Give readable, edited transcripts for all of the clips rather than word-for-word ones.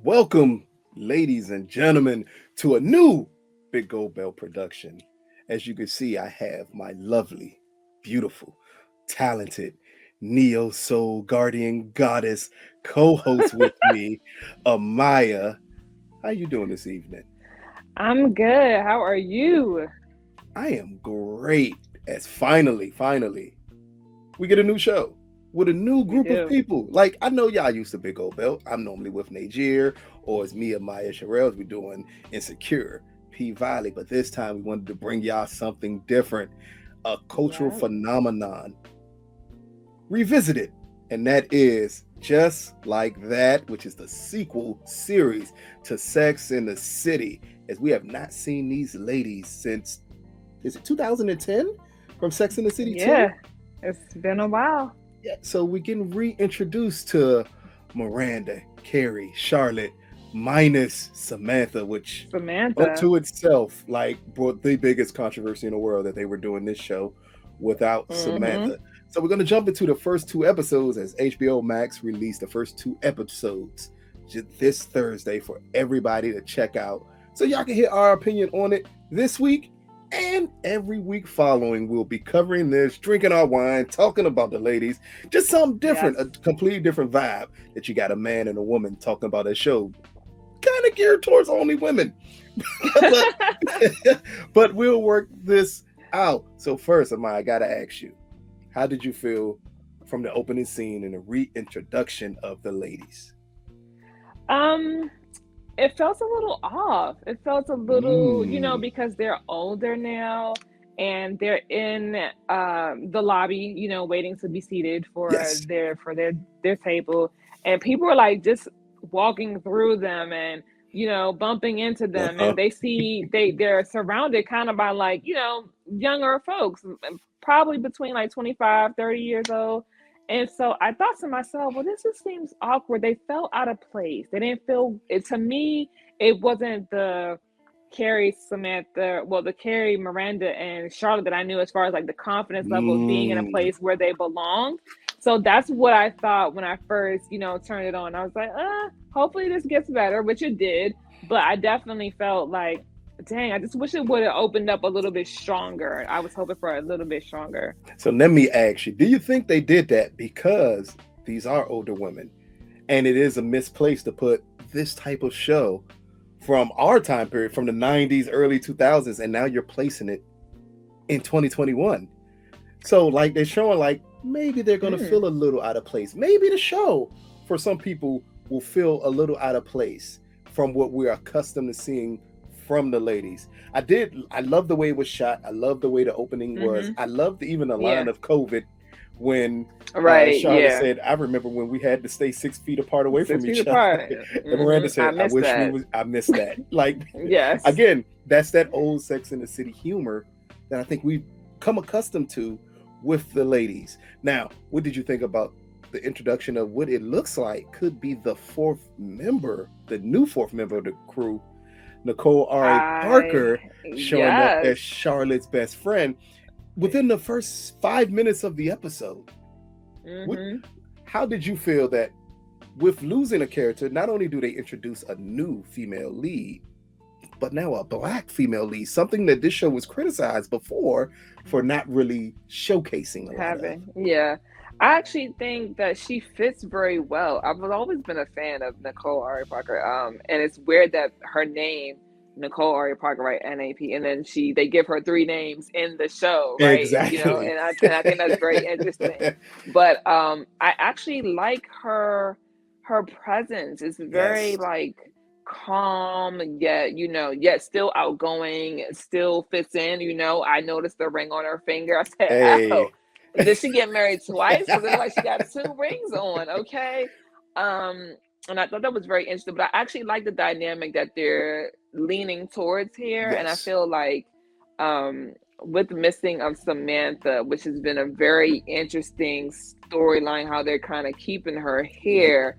Welcome, ladies and gentlemen, to a new Big Gold Bell production. As you can see, I have my lovely, beautiful, talented, neo soul guardian goddess co-host with me, Amaya. How you doing this evening? I'm good. How are you? I am great. As finally, we get a new show with a new We group of do. people. Like, I know y'all used to Big Old Belt. I'm normally with Najir, or it's me and Maya Sherrills. We're doing Insecure, P Valley. But this time we wanted to bring y'all something different, a cultural Yeah. phenomenon revisited. And that is Just Like That, which is the sequel series to Sex in the City. As we have not seen these ladies since, is it 2010 from Sex in the City 2? Yeah. It's been a while. Yeah, so we're getting reintroduced to Miranda, Carrie, Charlotte, minus Samantha, which Samantha. unto itself like brought the biggest controversy in the world that they were doing this show without Mm-hmm. Samantha. So we're going to jump into the first two episodes as HBO Max released the first two episodes this Thursday for everybody to check out. So y'all can hear our opinion on it this week. And every week following, we'll be covering this, drinking our wine, talking about the ladies, just something different, Yes. a completely different vibe that you got a man and a woman talking about a show kind of geared towards only women. but, but we'll work this out. So first, Amaya, I got to ask you, how did you feel from the opening scene and the reintroduction of the ladies? um, it felt a little off. It felt a little, Mm, because they're older now and they're in the lobby, waiting to be seated for yes. their table. And people are like just walking through them and bumping into them, Uh-huh. and they're surrounded kind of by like younger folks, probably between like 25, 30 years old. And so I thought to myself, well, this just seems awkward. They felt out of place. They didn't feel it. To me, it wasn't the Carrie, Samantha, well, the Carrie, Miranda, and Charlotte that I knew as far as like the confidence level of being in a Mm. place where they belonged. So that's what I thought when I first, turned it on. I was like, hopefully this gets better, which it did. But I definitely felt like, dang, I just wish it would have opened up a little bit stronger. I was hoping for a little bit stronger. So let me ask you, do you think they did that because these are older women and it is a misplaced to put this type of show from our time period, from the 90s, early 2000s, and now you're placing it in 2021? So, like, they're showing, like, maybe they're going to Mm, feel a little out of place. Maybe the show, for some people, will feel a little out of place from what we're accustomed to seeing from the ladies. I love the way it was shot. I love the way the opening was. mm-hmm. I loved even the line Yeah. of COVID when Right. Charlotte Yeah. said, I remember when we had to stay 6 feet apart away Six from feet each other. apart. And Miranda I said, missed that. I missed that. Like, Yes. again, that's that old Sex in the City humor that I think we've come accustomed to with the ladies. Now, what did you think about the introduction of what it looks like could be the new fourth member of the crew, Nicole R.A. Parker, showing up as Yes. Charlotte's best friend within the first 5 minutes of the episode? What, Mm-hmm. how did you feel that with losing a character, not only do they introduce a new female lead, but now a black female lead, something that this show was criticized before for not really showcasing a lot of. Yeah. I actually think that she fits very well. I've always been a fan of Nicole Ari Parker. And it's weird that her name, Nicole Ari Parker, right, NAP, and then they give her three names in the show, right? Exactly. And I think that's very interesting. But I actually like her presence. It's very Yes. like calm, yet yet still outgoing, still fits in. I noticed the ring on her finger. I said, oh, Hey. did she get married twice? Because it looked like she got two rings on. Okay. Um, and I thought that was very interesting. But I actually like the dynamic that they're leaning towards here. And I Yes. feel like with the missing of Samantha, which has been a very interesting storyline, how they're kind of keeping her Yep. here.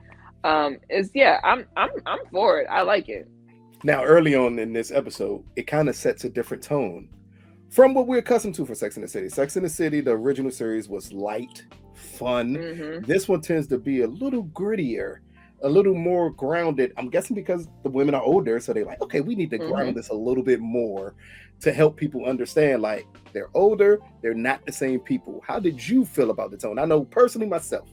Is yeah, I'm for it. I like it. Now, early on in this episode, it kind of sets a different tone from what we're accustomed to for Sex in the City. Sex in the City, the original series, was light, fun. Mm-hmm. This one tends to be a little grittier. a little more grounded. I'm guessing because the women are older, so they're like, okay, we need to ground this a little bit more to help people understand, like, they're older, they're not the same people. How did you feel about the tone? I know personally myself,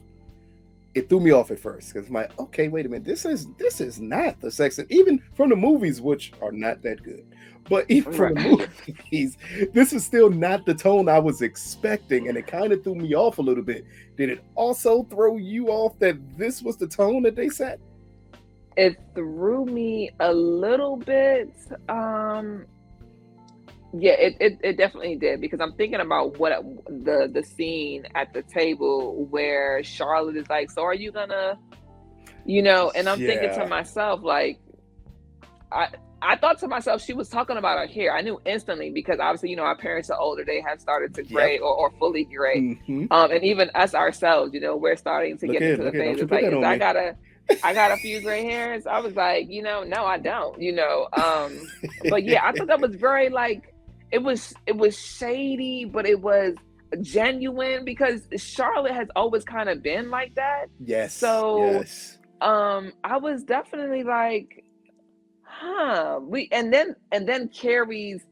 it threw me off at first because I'm like, okay, wait a minute, this is not the sex, even from the movies, which are not that good. But even from the movies, this is still not the tone I was expecting, and it kind of threw me off a little bit. Did it also throw you off that this was the tone that they set? It threw me a little bit. Yeah, it definitely did, because I'm thinking about what the scene at the table where Charlotte is like, so are you gonna, and I'm thinking to myself, like, I thought to myself, she was talking about her hair. I knew instantly, because obviously, our parents are older. They have started to gray or fully gray. And even us ourselves, we're starting to get into the phase. It's like, I got a few gray hairs. I was like, no, I don't, but yeah, I thought that was very, like, it was shady, but it was genuine, because Charlotte has always kind of been like that. Yes. So, I was definitely like, and then Carrie's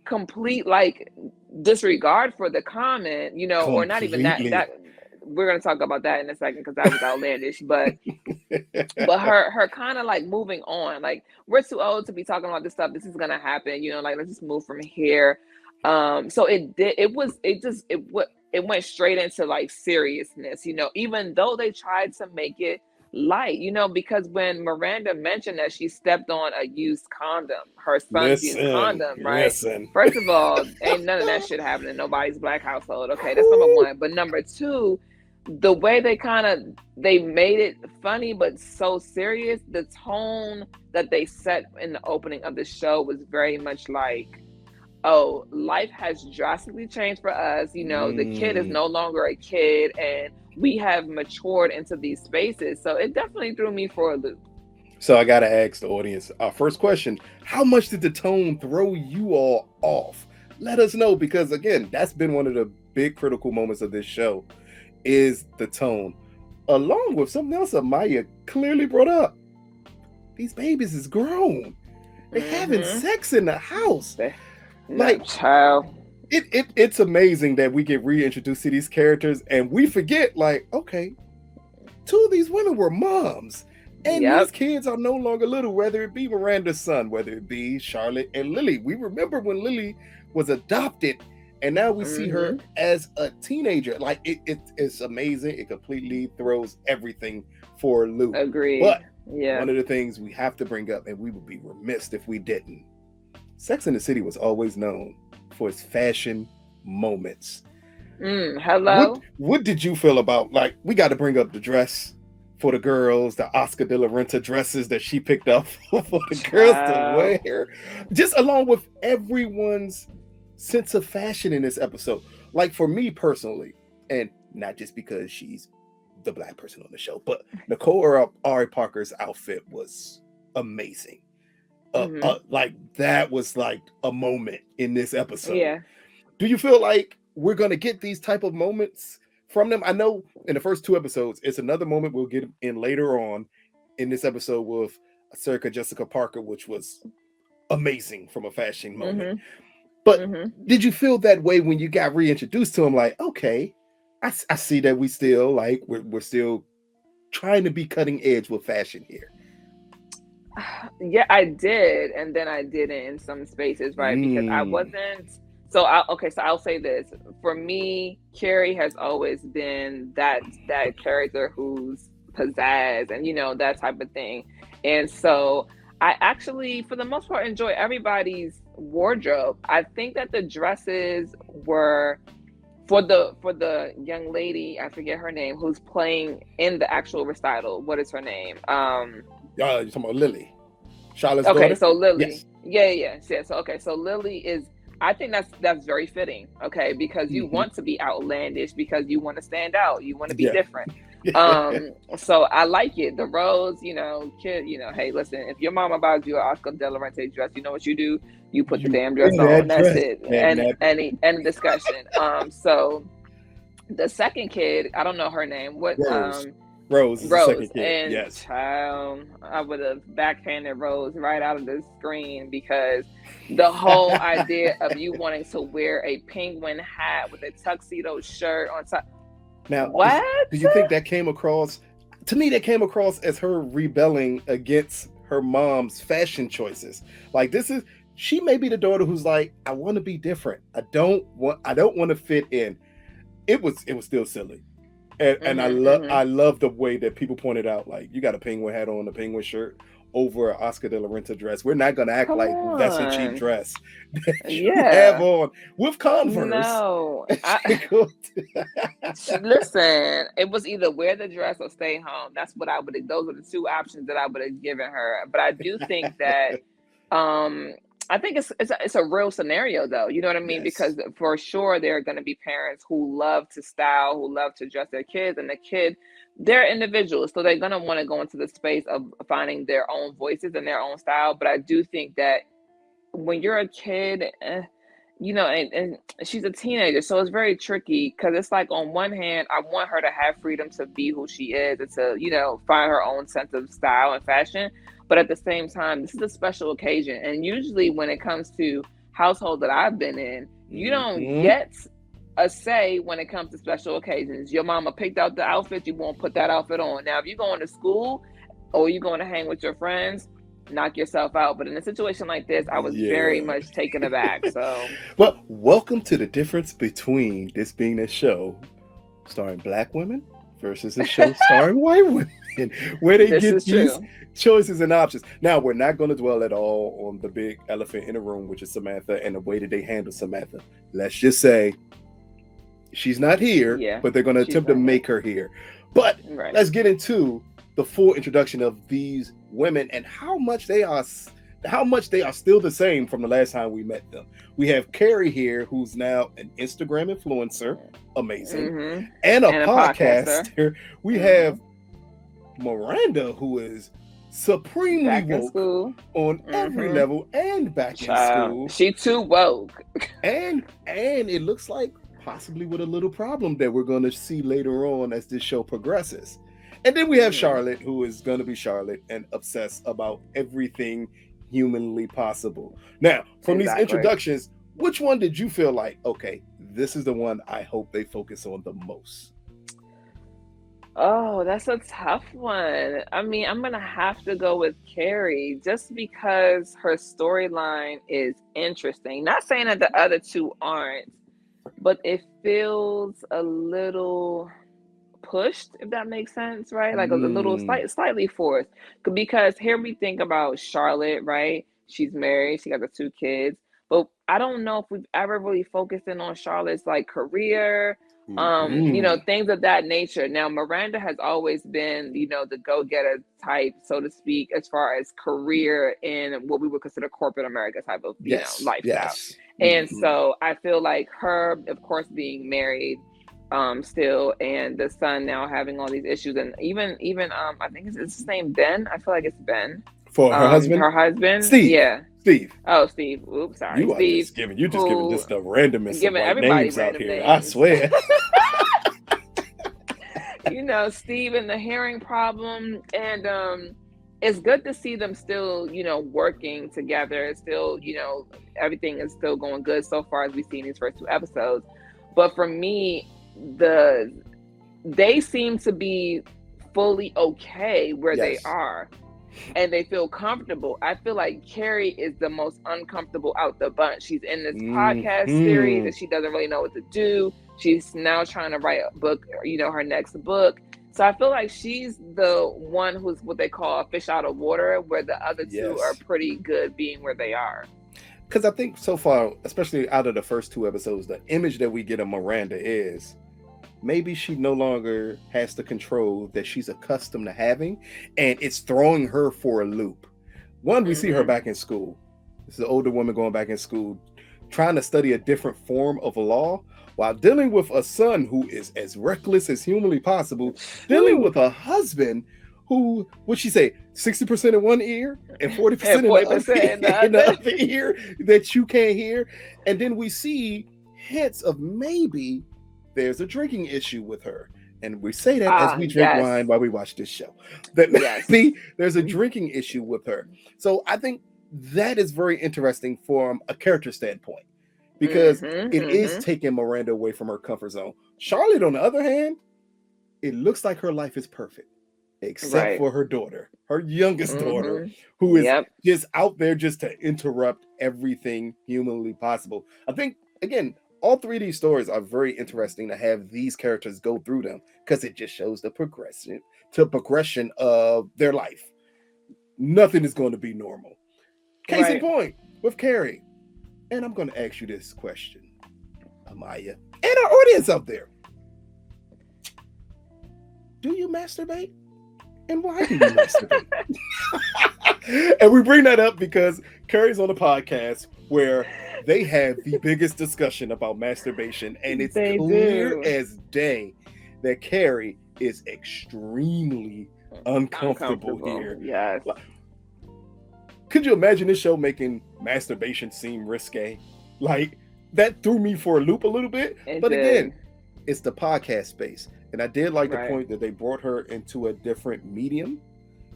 complete, like, disregard for the comment, or not even that we're going to talk about that in a second, because that was outlandish, but her kind of like moving on, like, we're too old to be talking about this stuff. This is going to happen, like, let's just move from here. So it went straight into, like, seriousness, even though they tried to make it light, because when Miranda mentioned that she stepped on a used condom, her son's used condom, right? First of all, ain't none of that shit happening in nobody's black household. Okay, that's number one. But number two, the way they made it funny but so serious, the tone that they set in the opening of the show was very much like, oh, life has drastically changed for us. The kid is no longer a kid, and we have matured into these spaces. So it definitely threw me for a loop. So I got to ask the audience, our first question, how much did the tone throw you all off? Let us know, because again, that's been one of the big critical moments of this show, is the tone, along with something else that Maya clearly brought up. These babies is grown. They're having sex in the house. Like, child. It's amazing that we get reintroduced to these characters and we forget, like, okay, two of these women were moms, and these kids are no longer little, whether it be Miranda's son, whether it be Charlotte and Lily. We remember when Lily was adopted, and now we see her as a teenager. Like, it's amazing. It completely throws everything for a loop. Agreed. But one of the things we have to bring up, and we would be remiss if we didn't, Sex and the City was always known for its fashion moments. Hello. What did you feel about, like, we got to bring up the dress for the girls, the Oscar de la Renta dresses that she picked up for the girls to wear, just along with everyone's sense of fashion in this episode. Like, for me personally, and not just because she's the black person on the show, but Nicole Ari Parker's outfit was amazing. Like, that was like a moment in this episode. Yeah. Do you feel like we're gonna get these type of moments from them? I know in the first two episodes, it's another moment we'll get in later on in this episode with Circa Jessica Parker, which was amazing from a fashion moment. But did you feel that way when you got reintroduced to him? Like, okay, I see that we still, like, we're still trying to be cutting edge with fashion here. Yeah, I did, and then I didn't in some spaces, right? Because I wasn't. So I'll say this. For me, Carrie has always been that character who's pizzazz and that type of thing. And so I actually, for the most part, enjoy everybody's wardrobe. I think that the dresses were for the young lady, I forget her name, who's playing in the actual recital. What is her name? You're talking about Lily, Charlotte's daughter? So Lily, yes. So Lily is, I think that's very fitting, okay, because you want to be outlandish, because you want to stand out, you want to be different. So I like it. The rose, kid, hey, listen, if your mama buys you an Oscar de la Renta dress, you know what you do? You put the damn dress on. That's it. And discussion. So the second kid, I don't know her name. What? Rose is the Rose, second kid. and Yes. child, I would have backhanded Rose right out of the screen, because the whole idea of you wanting to wear a penguin hat with a tuxedo shirt on top. Now, What? do you think that came across? To me, that came across as her rebelling against her mom's fashion choices. Like, she may be the daughter who's like, I want to be different. I don't want to fit in. It was still silly. And I love the way that people pointed out, like, you got a penguin hat on, a penguin shirt over an Oscar de la Renta dress. We're not gonna act Come like that's a on. cheap dress that you Yeah. have on with Converse. No. Listen, it was either wear the dress or stay home. That's what I would have. Those were the two options that I would have given her. But I do think that I think it's a real scenario, though. You know what I mean? Yes. Because for sure there are going to be parents who love to style, who love to dress their kids, and they're individuals, so they're going to want to go into the space of finding their own voices and their own style. But I do think that when you're a kid, you know, and she's a teenager, so it's very tricky, because it's like, on one hand, I want her to have freedom to be who she is and to, you know, find her own sense of style and fashion. But at the same time, this is a special occasion. And usually when it comes to households that I've been in, you don't get a say when it comes to special occasions. Your mama picked out the outfit, you won't put that outfit on. Now, if you're going to school or you're going to hang with your friends, knock yourself out. But in a situation like this, I was very much taken aback. So, well, welcome to the difference between this being a show starring Black women versus a show starring white women, where they get these choices and options. Now, we're not going to dwell at all on the big elephant in the room, which is Samantha, and the way that they handle Samantha. Let's just say she's not here, but they're going to attempt to make her here. But let's get into the full introduction of these women and how much they are still the same from the last time we met them. We have Carrie here, who's now an Instagram influencer, amazing, and a podcaster. We have Miranda, who is supremely woke on every level and back in school. She too woke. and it looks like possibly with a little problem that we're going to see later on as this show progresses. And then we have Charlotte, who is going to be Charlotte and obsess about everything humanly possible. Now, from these introductions, which one did you feel like, okay, this is the one I hope they focus on the most? Oh, that's a tough one. I mean, I'm going to have to go with Carrie, just because her storyline is interesting. Not saying that the other two aren't, but it feels a little pushed, if that makes sense, right? Like a little slightly forced, because here we think about Charlotte, right? She's married, she got the 2 kids, but I don't know if we've ever really focused in on Charlotte's like career, you know, things of that nature. Now, Miranda has always been, you know, the go-getter type, so to speak, as far as career in what we would consider corporate America type of, you know, lifestyle. And so I feel like her, of course, being married still, and the son now having all these issues, and even I think it's his name Ben. I feel like it's Ben. For her husband? Her husband? Steve. Yeah. Steve. Oh, Steve. Oops, sorry. You Steve. You're just giving just the randomness of white names out here. Names. I swear. You know, Steve and the hearing problem, and it's good to see them still, you know, working together. Still, you know, everything is still going good so far as we've seen these first 2 episodes. But for me, they seem to be fully okay where they are, and they feel comfortable. I feel like Carrie is the most uncomfortable out the bunch. She's in this podcast series that she doesn't really know what to do. She's now trying to write a book, you know, her next book. So I feel like she's the one who's what they call a fish out of water, where the other 2 are pretty good being where they are. Because I think so far, especially out of the first 2 episodes, the image that we get of Miranda is maybe she no longer has the control that she's accustomed to having, and it's throwing her for a loop. One, we see her back in school. This is an older woman going back in school, trying to study a different form of law while dealing with a son who is as reckless as humanly possible, dealing with a husband who, what'd she say, 60% in one ear and 40% in the other ear that you can't hear. And then we see hints of maybe there's a drinking issue with her. And we say that as we drink wine while we watch this show. That maybe there's a drinking issue with her. So I think that is very interesting from a character standpoint, because it is taking Miranda away from her comfort zone. Charlotte, on the other hand, it looks like her life is perfect, except for her daughter, her youngest daughter, who is just out there just to interrupt everything humanly possible. I think, again, all three of these stories are very interesting to have these characters go through them, because it just shows the progression of their life. Nothing is going to be normal. Case in point with Carrie. And I'm going to ask you this question, Amaya, and our audience out there. Do you masturbate? And why do you masturbate? And we bring that up because Carrie's on a podcast where they have the biggest discussion about masturbation, and it's clear as day that Carrie is extremely uncomfortable here. Yes. Could you imagine this show making masturbation seem risque? Like, that threw me for a loop a little bit. But again, it's the podcast space. And I did like the point that they brought her into a different medium,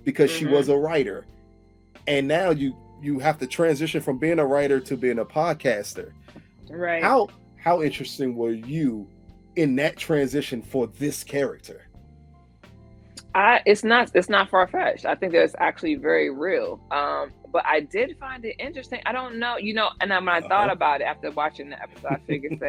because she was a writer. And now you have to transition from being a writer to being a podcaster. Right. How interesting were you in that transition for this character? It's not far-fetched. I think that it's actually very real. But I did find it interesting. I don't know, and when I thought about it after watching the episode, I figured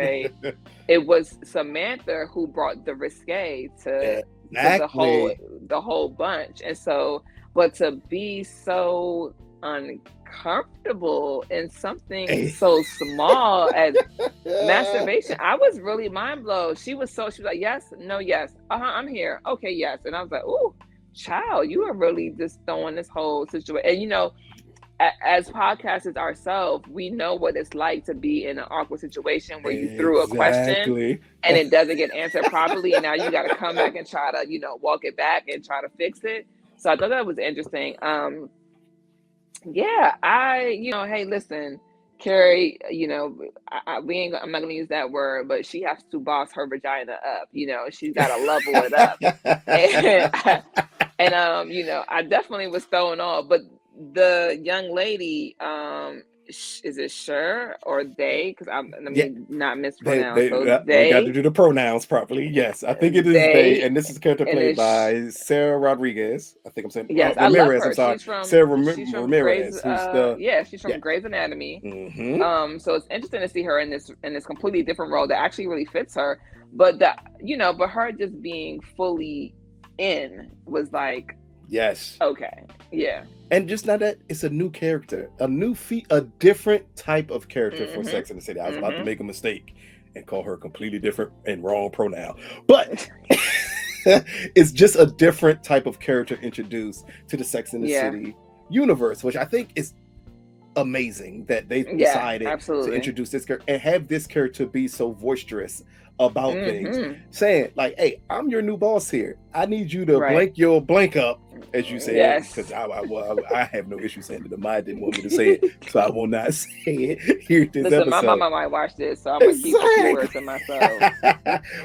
it was Samantha who brought the risque to the whole bunch. And so, but to be so uncomfortable in something so small as masturbation, I was really mind blown. She was like, yes, no, yes, I'm here, okay, yes. And I was like, oh, child, you are really just throwing this whole situation. And as podcasters ourselves, we know what it's like to be in an awkward situation where you threw a question and it doesn't get answered properly, and now you got to come back and try to walk it back and try to fix it. So I thought that was interesting. Hey, listen, Carrie, I'm not gonna use that word, but she has to boss her vagina up. She's got to level it up. And I definitely was throwing off. But the young lady, is it Sher or they? Because not mispronounce. We got to do the pronouns properly. Yes, I think it is they, and this is a character played by Sarah Rodriguez. I think I'm saying Ramirez. I love her. I'm sorry, Sarah Ramirez. She's from Grey's Anatomy. So it's interesting to see her in this completely different role that actually really fits her. But but her just being fully in was like, yes, okay, yeah. And just not that, it's a new character, a different type of character for Sex and the City. I was about to make a mistake and call her a completely different and wrong pronoun, but it's just a different type of character introduced to the Sex and the City universe, which I think is amazing that they decided to introduce this character and have this character be so boisterous about things, saying like, hey, I'm your new boss here. I need you to blank your blank up, as you said, because I have no issue saying it. The mind didn't want me to say it, so I will not say it here this episode. My mama might watch this, so I'm going to keep the few words to myself.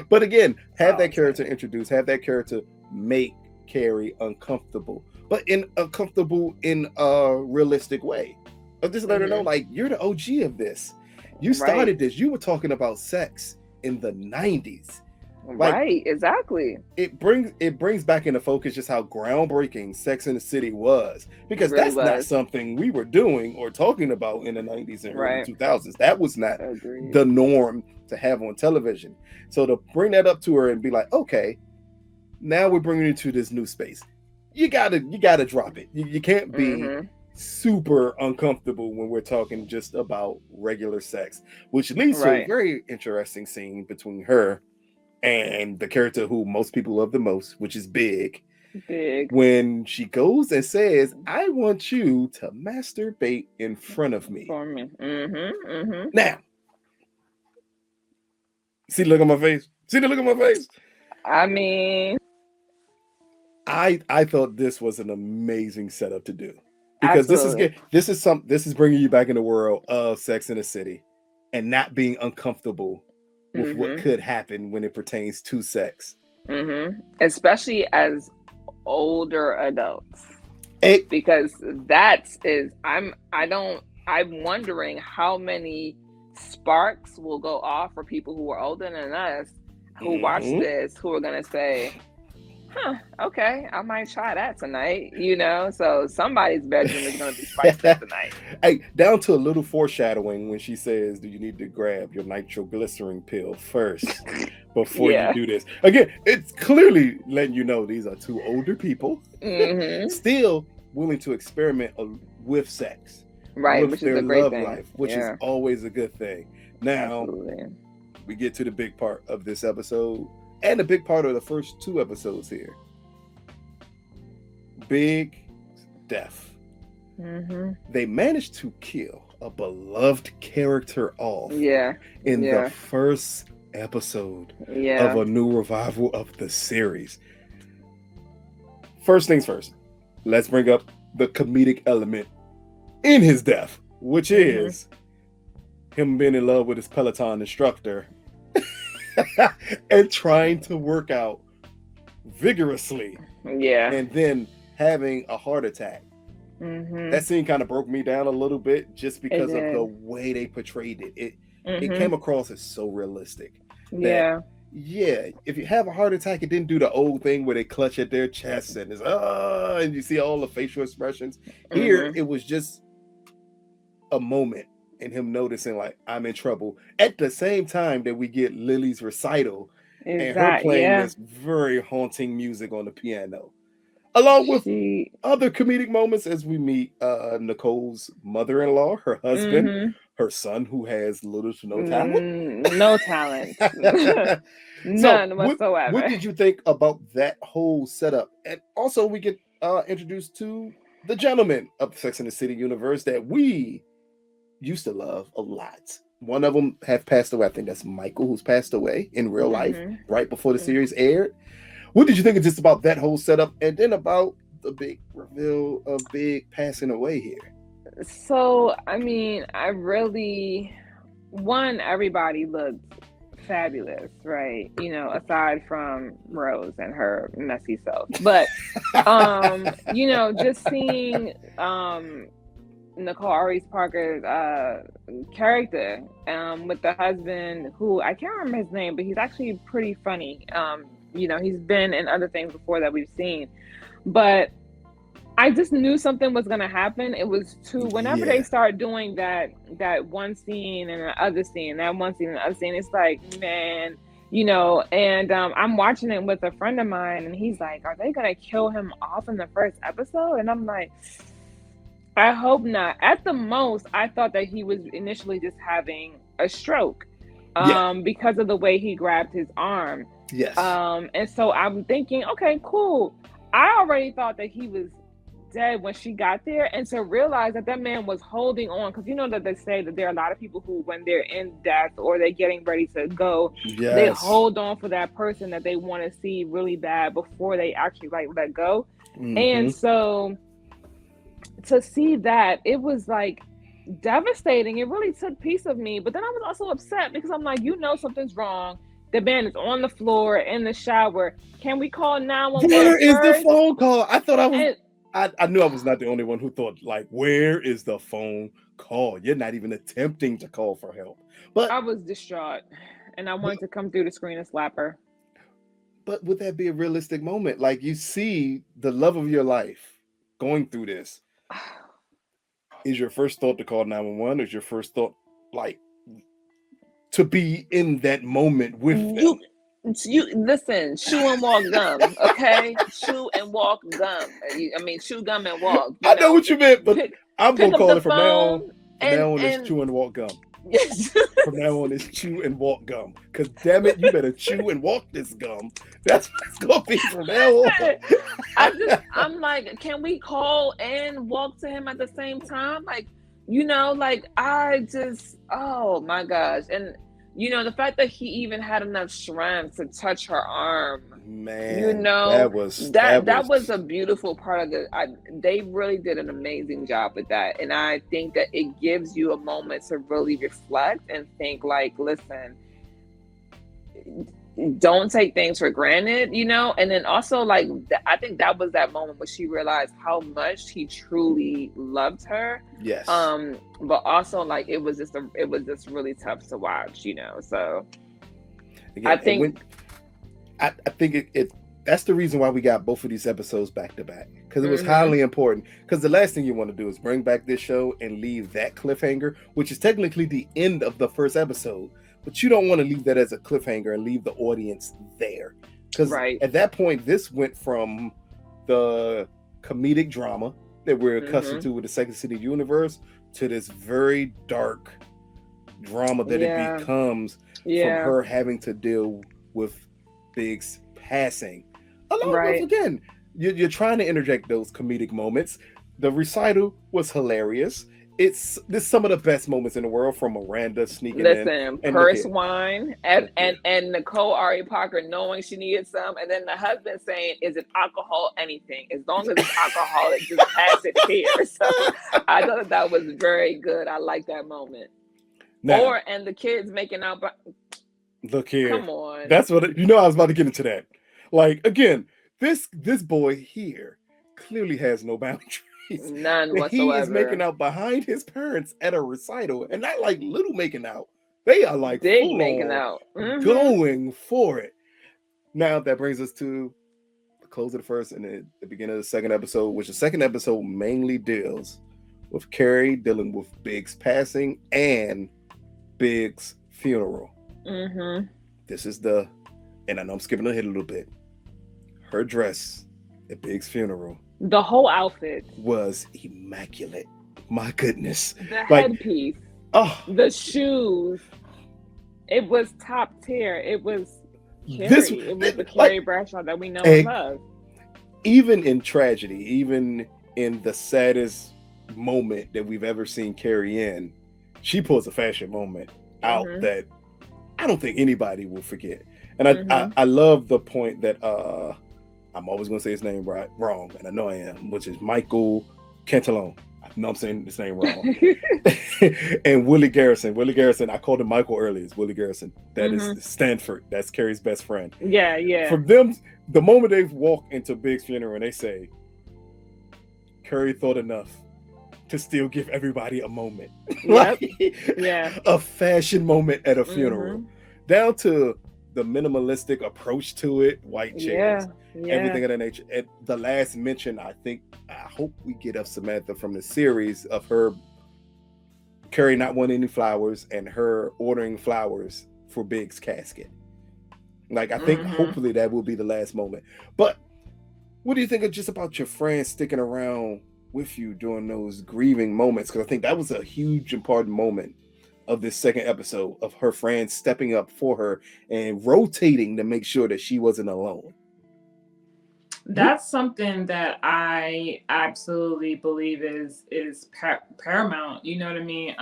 But again, have that character introduced, have that character make Carrie uncomfortable, but uncomfortable in a realistic way. Just let her know, like, you're the OG of this. You started this. You were talking about sex in the 90s. Like, right, exactly. It brings back into focus just how groundbreaking Sex and the City was, because that's not something we were doing or talking about in the 90s and early 2000s. That was not the norm to have on television. So to bring that up to her and be like, okay, now we're bringing you to this new space. You gotta drop it. You can't be super uncomfortable when we're talking just about regular sex, which leads to a very interesting scene between her and the character who most people love the most, which is Big. When she goes and says, I want you to masturbate in front of me. For me. Now, see the look on my face? I mean, I thought this was an amazing setup to do. Because this is bringing you back in the world of Sex and the City and not being uncomfortable with what could happen when it pertains to sex. Especially as older adults. It, Because I'm wondering how many sparks will go off for people who are older than us who watch this, who are gonna say, okay, I might try that tonight, so somebody's bedroom is gonna be spicy tonight. Hey, down to a little foreshadowing when she says, do you need to grab your nitroglycerin pill first before you do this? Again, it's clearly letting you know these are two older people still willing to experiment with sex, right? with Which their is a great love thing. life, which is always a good thing. Now, we get to the big part of this episode and a big part of the first two episodes here. Big death. They managed to kill a beloved character off in the first episode of a new revival of the series. First things first, let's bring up the comedic element in his death, which is him being in love with his Peloton instructor and trying to work out vigorously. And then having a heart attack. That scene kind of broke me down a little bit just because of the way they portrayed it. It came across as so realistic. If you have a heart attack, it didn't do the old thing where they clutch at their chest and it's and you see all the facial expressions. Here, it was just a moment and him noticing like I'm in trouble. At the same time that we get Lily's recital and her playing this very haunting music on the piano, along with other comedic moments as we meet Nicole's mother-in-law, her husband, her son who has little to no talent. No talent. None whatsoever. What did you think about that whole setup? And also we get introduced to the gentleman of the Sex and the City universe that we used to love a lot. One of them have passed away. I think that's Michael, who's passed away in real life right before the series aired. What did you think of just about that whole setup and then about the big reveal of Big passing away here? So, I mean, everybody looked fabulous, right? Aside from Rose and her messy self. But, just seeing Nicole Aries Parker's character with the husband who, I can't remember his name, but he's actually pretty funny. He's been in other things before that we've seen. But I just knew something was going to happen. It was whenever they start doing that one scene and the other scene, that one scene and the other scene, it's like, man, and I'm watching it with a friend of mine and he's like, are they going to kill him off in the first episode? And I'm like, I hope not. At the most, I thought that he was initially just having a stroke because of the way he grabbed his arm. Yes. And so I'm thinking, okay, cool. I already thought that he was dead when she got there, and to realize that man was holding on, because that they say that there are a lot of people who, when they're in death or they're getting ready to go, they hold on for that person that they want to see really bad before they actually let go. And so to see that, it was like devastating. It really took piece of me, but then I was also upset because I'm like, something's wrong. The man is on the floor in the shower. Can we call 911? Where is the phone call? I thought I knew I was not the only one who thought, like, where is the phone call? You're not even attempting to call for help. But I was distraught, and I wanted to come through the screen and slap her. But would that be a realistic moment? Like, you see the love of your life going through this. Is your first thought to call 911? Is your first thought, like, to be in that moment with them? You listen, chew and walk gum, okay? Chew and walk gum. Chew gum and walk. I know what you meant, but I'm gonna call it from now on. From now on, it's chew and walk gum. Yes. From now on, it's chew and walk gum. Because damn it, you better chew and walk this gum. That's what it's gonna be from now on. I'm like, can we call and walk to him at the same time? Oh my gosh. And the fact that he even had enough strength to touch her arm, man, that was a beautiful part of it. They really did an amazing job with that. And I think that it gives you a moment to really reflect and think, like, listen, don't take things for granted, you know. And then also, like, I think that was that moment where she realized how much he truly loved her. Yes. But also, like, it was just really tough to watch, you know. So Again, I think I think it that's the reason why we got both of these episodes back to back, because it was highly important. Because the last thing you want to do is bring back this show and leave that cliffhanger, which is technically the end of the first episode, but you don't want to leave that as a cliffhanger and leave the audience there, because at that point this went from the comedic drama that we're accustomed to with the Second City universe to this very dark drama that it becomes from her having to deal with Big's passing. Along with, again, you're trying to interject those comedic moments. The recital was hilarious. This some of the best moments in the world, from Miranda sneaking in. Purse wine and Nicole Ari Parker knowing she needed some, and then the husband saying, "Is it alcohol? Anything, as long as it's alcoholic, just pass it here." So I thought that was very good. I like that moment. Now, and the kids making out. Look here, come on. That's what I was about to get into that. Like, again, this boy here clearly has no boundaries. None whatsoever. He is making out behind his parents at a recital, and not like little making out. They are like big making out, going for it. Now that brings us to the close of the first and the beginning of the second episode, which the second episode mainly deals with Carrie dealing with Big's passing and Big's funeral. This is and I know I'm skipping ahead a little bit. Her dress at Big's funeral, the whole outfit was immaculate. My goodness. The headpiece. The shoes. It was top tier. It was Carrie. It was the Carrie Bradshaw that we know and love. Even in tragedy, even in the saddest moment that we've ever seen Carrie in, she pulls a fashion moment out that I don't think anybody will forget. And I love the point that I'm always going to say his name wrong, and I know I am, which is Michael Cantalone. I know I'm saying his name wrong. And Willie Garrison. I called him Michael earlier. It's Willie Garrison. That is Stanford. That's Carrie's best friend. Yeah. From them, the moment they walk into Big's funeral and they say, Carrie thought enough to still give everybody a moment. A fashion moment at a funeral. Down to the minimalistic approach to it, white chairs, everything of that nature. At the last mention, I hope we get of Samantha from the series of her, Carrie not wanting any flowers and her ordering flowers for Big's casket. Like, I think hopefully that will be the last moment. But what do you think of just about your friends sticking around with you during those grieving moments? Because I think that was a huge important moment of this second episode, of her friends stepping up for her and rotating to make sure that she wasn't alone. That's something that I absolutely believe is paramount. You know what I mean?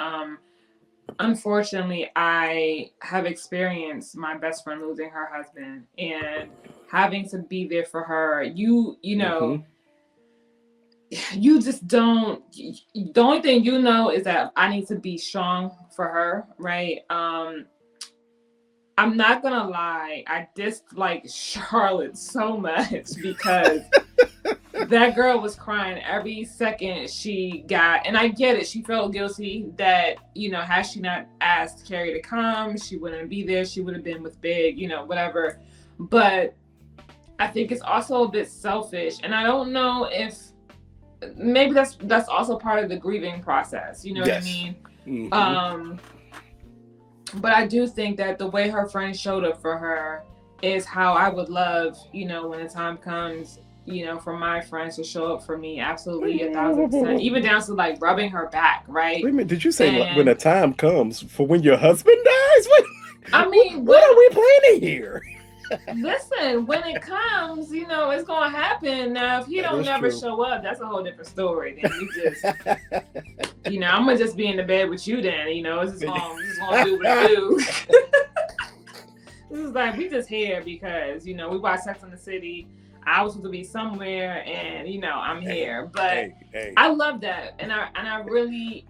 Unfortunately, I have experienced my best friend losing her husband and having to be there for her. You know, you just don't. The only thing you know is that I need to be strong for her, right? I'm not gonna lie, I dislike Charlotte so much because that girl was crying every second she got, and I get it. She felt guilty that, had she not asked Carrie to come, she wouldn't be there. She would have been with Big, whatever. But I think it's also a bit selfish, and I don't know if maybe that's also part of the grieving process. You know what I mean? But I do think that the way her friends showed up for her is how I would love, when the time comes, for my friends to show up for me. Absolutely, 1,000%. Even down to like rubbing her back, right? Wait a minute, did you say when the time comes for when your husband dies? I mean, what are we planning here? Listen, when it comes, it's gonna happen. Now, if he don't never show up, that's a whole different story. Then you just, I'm gonna just be in the bed with you. Then, it's just gonna do what it do. This is like, we just here because we watch Sex and the City. I was supposed to be somewhere, and I'm here. But I love that, and I really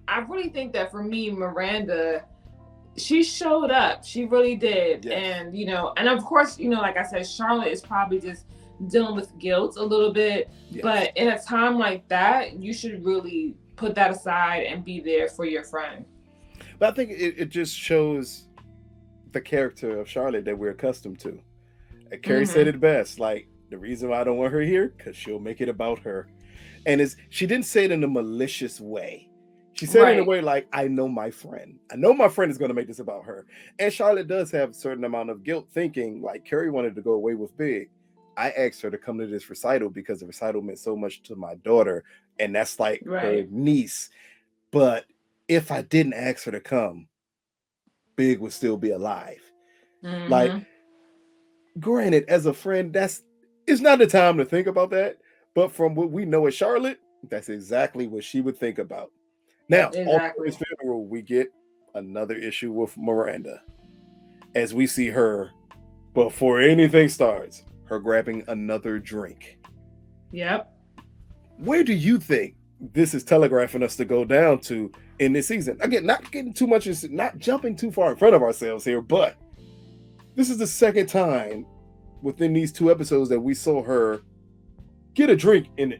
think that for me, Miranda, she showed up. She really did. Yes. And, and of course, like I said, Charlotte is probably just dealing with guilt a little bit. Yes. But in a time like that, you should really put that aside and be there for your friend. But I think it just shows the character of Charlotte that we're accustomed to. And Carrie said it best, like, the reason why I don't want her here, because she'll make it about her. And she didn't say it in a malicious way. She said it in a way like, I know my friend. I know my friend is going to make this about her. And Charlotte does have a certain amount of guilt, thinking like Carrie wanted to go away with Big. I asked her to come to this recital because the recital meant so much to my daughter. And that's like her niece. But if I didn't ask her to come, Big would still be alive. Like, granted, as a friend, it's not the time to think about that. But from what we know of Charlotte, that's exactly what she would think about. Now, on this funeral, we get another issue with Miranda. As we see her, before anything starts, her grabbing another drink. Yep. Where do you think this is telegraphing us to go down to in this season? Again, not getting too much, not jumping too far in front of ourselves here, but this is the second time within these 2 episodes that we saw her get a drink in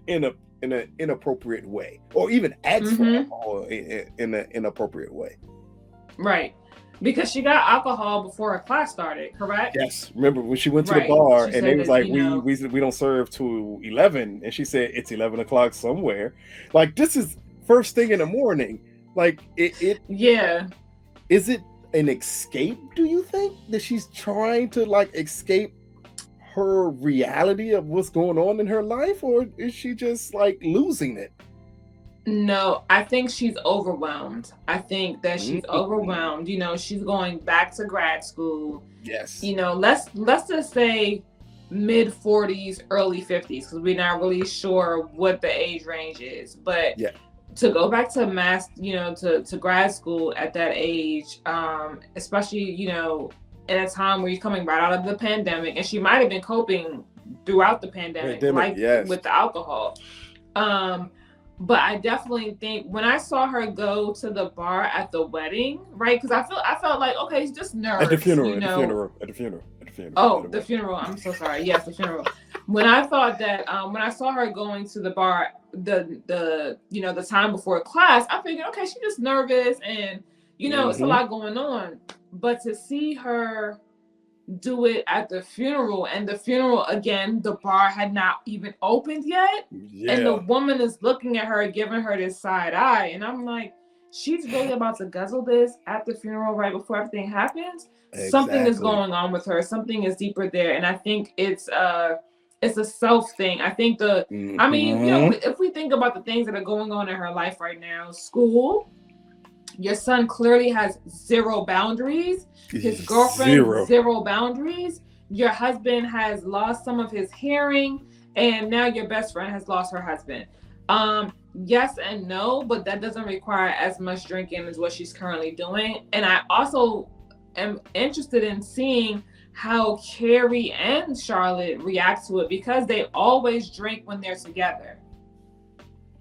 an inappropriate way, or even ask for alcohol in an inappropriate way. Right. Because she got alcohol before her class started, correct? Yes. Remember when she went to the bar and they was like, we don't serve to 11, and she said it's 11 o'clock somewhere. Like, this is first thing in the morning. Like yeah. Is it an escape, do you think? That she's trying to like escape her reality of what's going on in her life, or is she just like losing it? No, I think she's overwhelmed. I think that she's overwhelmed. She's going back to grad school. Yes. Let's just say mid 40s, early 50s, because we're not really sure what the age range is. But to go back to to grad school at that age, especially, in a time where you're coming right out of the pandemic, and she might have been coping throughout the pandemic with the alcohol. But I definitely think when I saw her go to the bar at the wedding, right? Because I felt like, okay, it's just nerves. At the funeral. Oh, the funeral. I'm so sorry. Yes, the funeral. When I thought that, when I saw her going to the bar, the time before class, I figured, okay, she's just nervous and it's a lot going on. But to see her do it at the funeral, and the funeral, again, the bar had not even opened yet, and the woman is looking at her, giving her this side eye, and I'm like, she's really about to guzzle this at the funeral right before everything happens. Something is going on with her. Something is deeper there, and I think it's a self thing. I think if we think about the things that are going on in her life right now, school. Your son clearly has 0 boundaries. His girlfriend, 0 boundaries. Your husband has lost some of his hearing, and now your best friend has lost her husband. Yes and no, but that doesn't require as much drinking as what she's currently doing. And I also am interested in seeing how Carrie and Charlotte react to it, because they always drink when they're together.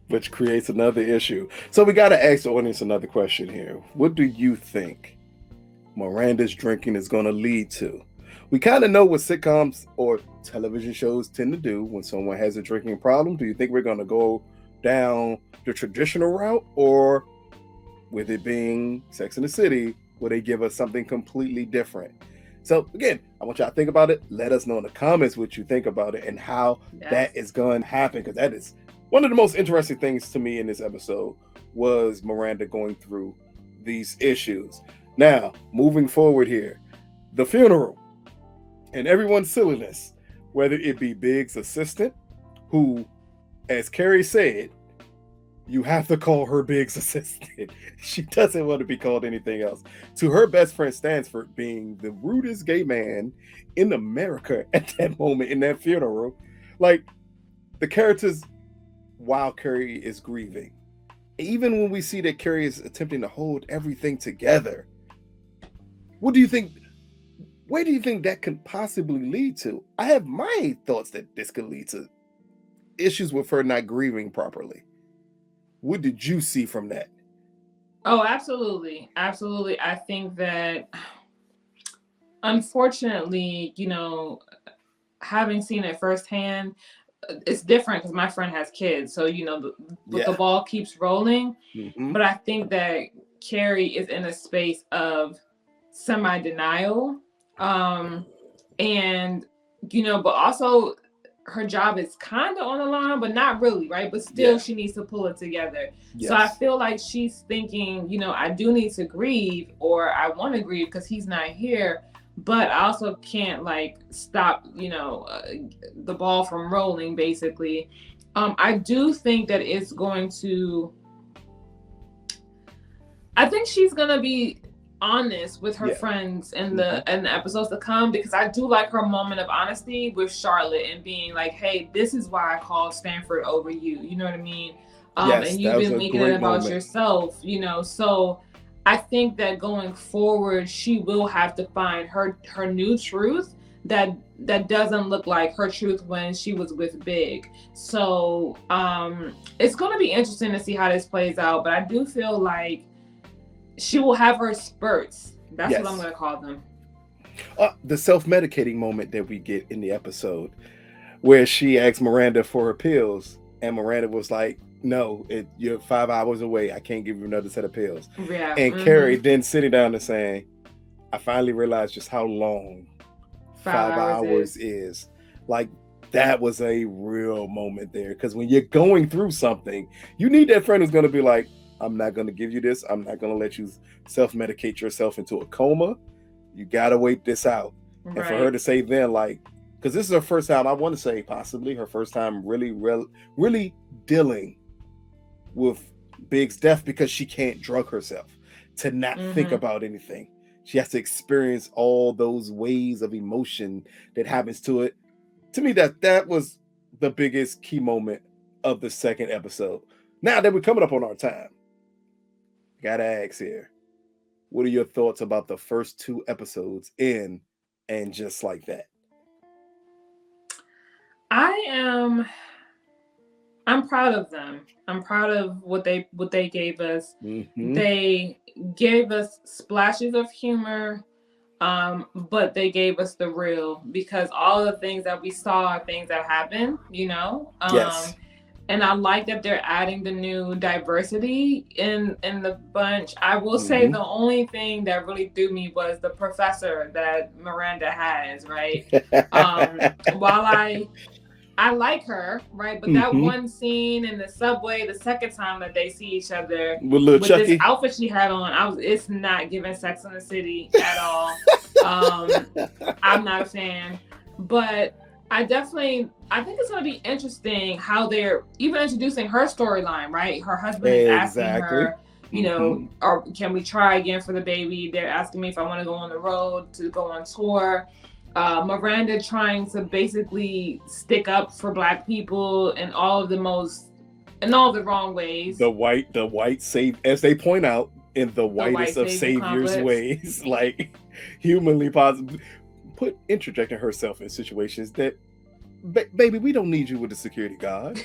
Which creates another issue. So we got to ask the audience another question here. What do you think Miranda's drinking is going to lead to? We kind of know what sitcoms or television shows tend to do when someone has a drinking problem. Do you think we're going to go down the traditional route, or with it being Sex and the City, will they give us something completely different? So again, I want y'all to think about it. Let us know in the comments what you think about it and how that is going to happen, because that is one of the most interesting things to me in this episode was Miranda going through these issues. Now, moving forward here, the funeral and everyone's silliness, whether it be Big's assistant, who, as Carrie said, you have to call her Big's assistant. She doesn't want to be called anything else. To her best friend Stansford being the rudest gay man in America at that moment in that funeral. Like, the characters, while Carrie is grieving, even when we see that Carrie is attempting to hold everything together, what do you think? Where do you think that could possibly lead to? I have my thoughts that this could lead to issues with her not grieving properly. What did you see from that? Oh, absolutely. Absolutely. I think that unfortunately, having seen it firsthand, it's different because my friend has kids. So, but the Yeah. ball keeps rolling. Hmm. But I think that Carrie is in a space of semi denial. And, but also her job is kind of on the line, but not really, right? But still, Yeah. she needs to pull it together. So I Yes. feel like she's thinking, I do need to grieve, or I want to grieve because he's not here, but I also can't like stop, the ball from rolling, basically. I do think that it's going to. I think she's gonna be honest with her Yeah. friends in Hmm. the episodes to come, because I do like her moment of honesty with Charlotte and being like, "Hey, this is why I called Stanford over you." You know what I mean? Yes, And that you've was been a making it great about moment. yourself. So I think that going forward, she will have to find her new truth that doesn't look like her truth when she was with Big. So it's going to be interesting to see how this plays out. But I do feel like she will have her spurts. That's what I'm Yes. gonna call them. The self-medicating moment that we get in the episode where she asked Miranda for her pills, and Miranda was like, "No, you're 5 hours away. I can't give you another set of pills." Yeah. And Carrie then sitting down and saying, "I finally realized just how long 5 hours 5 hours is. is." Like, that was a real moment there, because when you're going through something, you need that friend who's going to be like, "I'm not going to give you this. I'm not going to let you self-medicate yourself into a coma. You got to wait this out." And for her Right. to say then, like, because this is her first time, I want to say possibly her first time really dealing with Big's death, because she can't drug herself to not think Mm-hmm. about anything. She has to experience all those waves of emotion that happens to it. To me, that was the biggest key moment of the second episode. Now that we're coming up on our time, I gotta ask here, what are your thoughts about the first two episodes in And Just Like That? I am. I'm proud of them. I'm proud of what they gave us. Mm-hmm. They gave us splashes of humor, but they gave us the real, because all the things that we saw are things that happen. Yes. And I like that they're adding the new diversity in the bunch. I will say Mm-hmm. the only thing that really threw me was the professor that Miranda has, right? While I like her, right? But that Mm-hmm. one scene in the subway, the second time that they see each other With little with this Chucky. outfit she had on, it's not giving Sex in the City at all. Um, I'm not a fan, but I think it's going to be interesting how they're even introducing her storyline, right? Her husband is asking Exactly. her, Mm-hmm. or can we try again for the baby? They're asking me if I want to go on the road to go on tour. Miranda trying to basically stick up for Black people in all the wrong ways. The white save, as they point out, in the The white whitest of savior saviors complex. ways, like humanly possible, interjecting herself in situations that, baby, we don't need you with the security guard.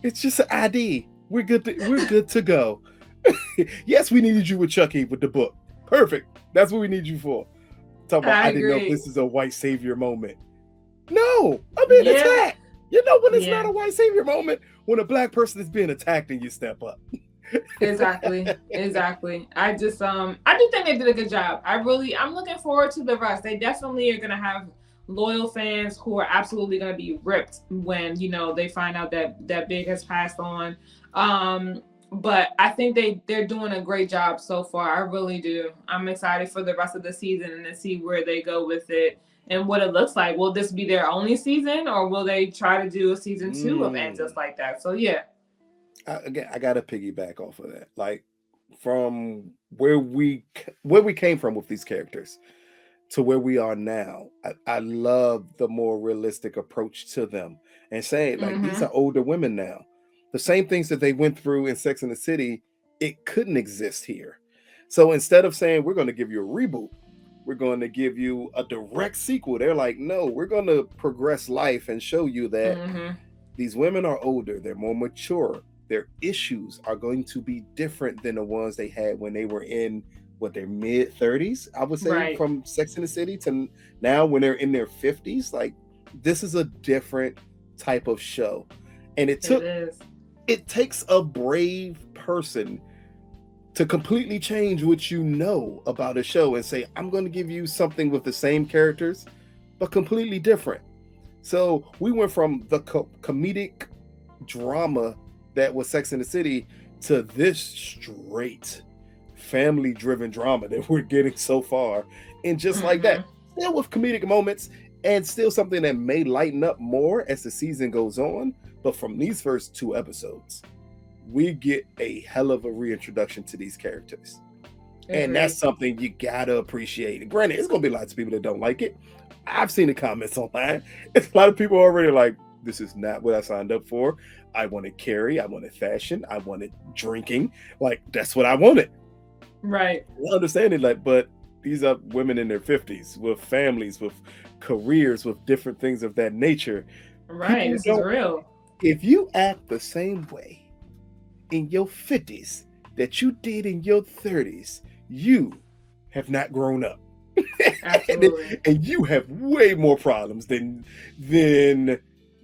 It's just an ID. We're good to go. Yes, we needed you with Chucky with the book. Perfect. That's what we need you for. Talk about, I I didn't know if agree. this is a white savior moment. No, I'm being Yeah, attacked. You know when it's not yeah. a white savior moment? When a Black person is being attacked and you step up. Exactly. Exactly. I do think they did a good job. I'm looking forward to the rest. They definitely are gonna have loyal fans who are absolutely gonna be ripped when, they find out that Big has passed on. But I think they're doing a great job so far. I really do. I'm excited for the rest of the season and to see where they go with it and what it looks like. Will this be their only season, or will they try to do a season 2 of And Mm. Just Like That? So yeah. Again, I gotta piggyback off of that. Like, from where we came from with these characters to where we are now, I love the more realistic approach to them, and saying, like, these Mm-hmm. are older women now. The same things that they went through in Sex and the City, it couldn't exist here. So instead of saying we're going to give you a reboot, we're going to give you a direct sequel, they're like, no, we're going to progress life and show you that Mm-hmm. these women are older, they're more mature, their issues are going to be different than the ones they had when they were in their mid 30s, I would say, Right. from Sex and the City to now when they're in their 50s. Like, this is a different type of show. And it takes a brave person to completely change what you know about a show and say, I'm going to give you something with the same characters, but completely different. So we went from the comedic drama that was Sex and the City to this straight family-driven drama that we're getting so far. And just like that, still with comedic moments and still something that may lighten up more as the season goes on. But from these first 2 episodes, we get a hell of a reintroduction to these characters. And that's something you gotta appreciate. And granted, it's gonna be lots of people that don't like it. I've seen the comments online. It's a lot of people already like, this is not what I signed up for. I wanted Carrie, I wanted fashion, I wanted drinking. Like, that's what I wanted. Right. I understand it, like, but these are women in their 50s with families, with careers, with different things of that nature. Right, this is real. If you act the same way in your 50s that you did in your 30s, you have not grown up. Absolutely. and you have way more problems than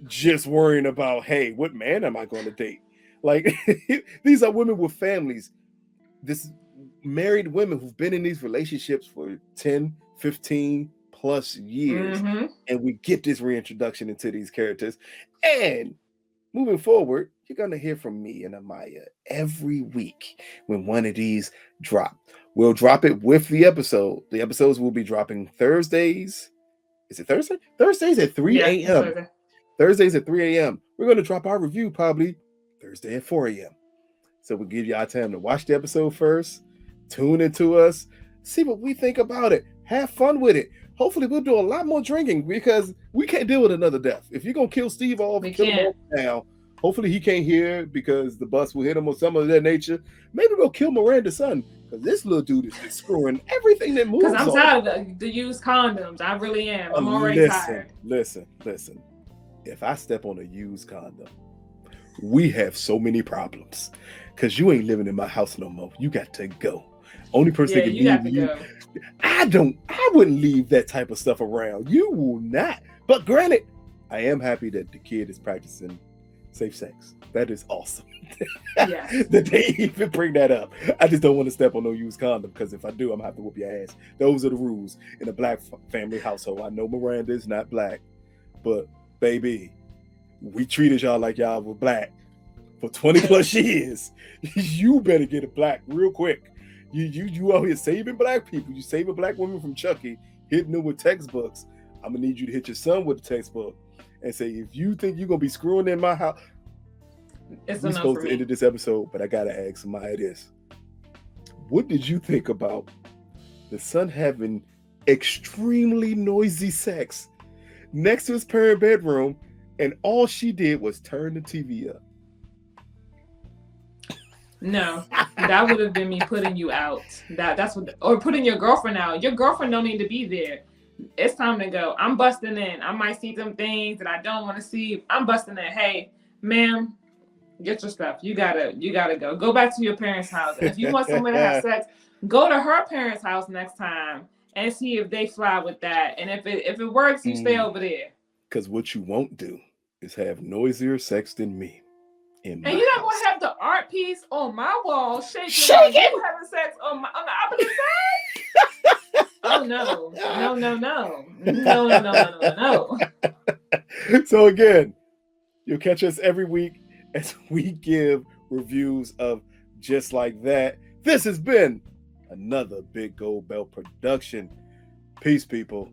just worrying about, hey, what man am I going to date? Like, these are women with families. This married women who've been in these relationships for 10, 15 plus years. And we get this reintroduction into these characters. And moving forward, you're going to hear from me and Amaya every week when one of these drop. We'll drop it with the episode. The episodes will be dropping Thursdays. Is it Thursday? Thursdays at 3 a.m. Thursdays at 3 a.m. We're going to drop our review probably Thursday at 4 a.m. So we'll give y'all time to watch the episode first, tune into us, see what we think about it, have fun with it. Hopefully we'll do a lot more drinking because we can't deal with another death. If you're going to kill Steve off, kill him off now. Hopefully he can't hear because the bus will hit him or something of that nature. Maybe we'll kill Miranda's son because this little dude is just screwing everything that moves. Because I'm tired of the used condoms. I really am. I'm already tired. Listen. If I step on a used condom, we have so many problems because you ain't living in my house no more. You got to go. Only person that can leave you. I wouldn't leave that type of stuff around. You will not. But granted, I am happy that the kid is practicing safe sex. That is awesome. Yes. That they even bring that up. I just don't want to step on no used condom because if I do, I'm gonna have to whoop your ass. Those are the rules in a black family household. I know Miranda is not black, but baby, we treated y'all like y'all were black for 20 plus years. You better get it black real quick. You out here saving black people. You saving black women from Chucky, hitting them with textbooks. I'm gonna need you to hit your son with a textbook and say, if you think you're gonna be screwing in my house, we're supposed to end this episode, but I gotta ask Maya this. What did you think about the son having extremely noisy sex next to his parent bedroom, and all she did was turn the TV up? No, that would have been me putting you out. That's what, or putting your girlfriend out. Your girlfriend don't need to be there. It's time to go. I'm busting in. I might see some things that I don't want to see. I'm busting in. Hey, ma'am, get your stuff. You gotta go. Go back to your parents' house. And if you want someone to have sex, go to her parents' house next time and see if they fly with that. And if it works, you stay over there. Because what you won't do is have noisier sex than me. And you're not gonna have the art piece on my wall shaking while you having sex on the opposite side? Oh no. So again, you'll catch us every week as we give reviews of Just Like That. This has been another Big Gold Belt production. Peace, people.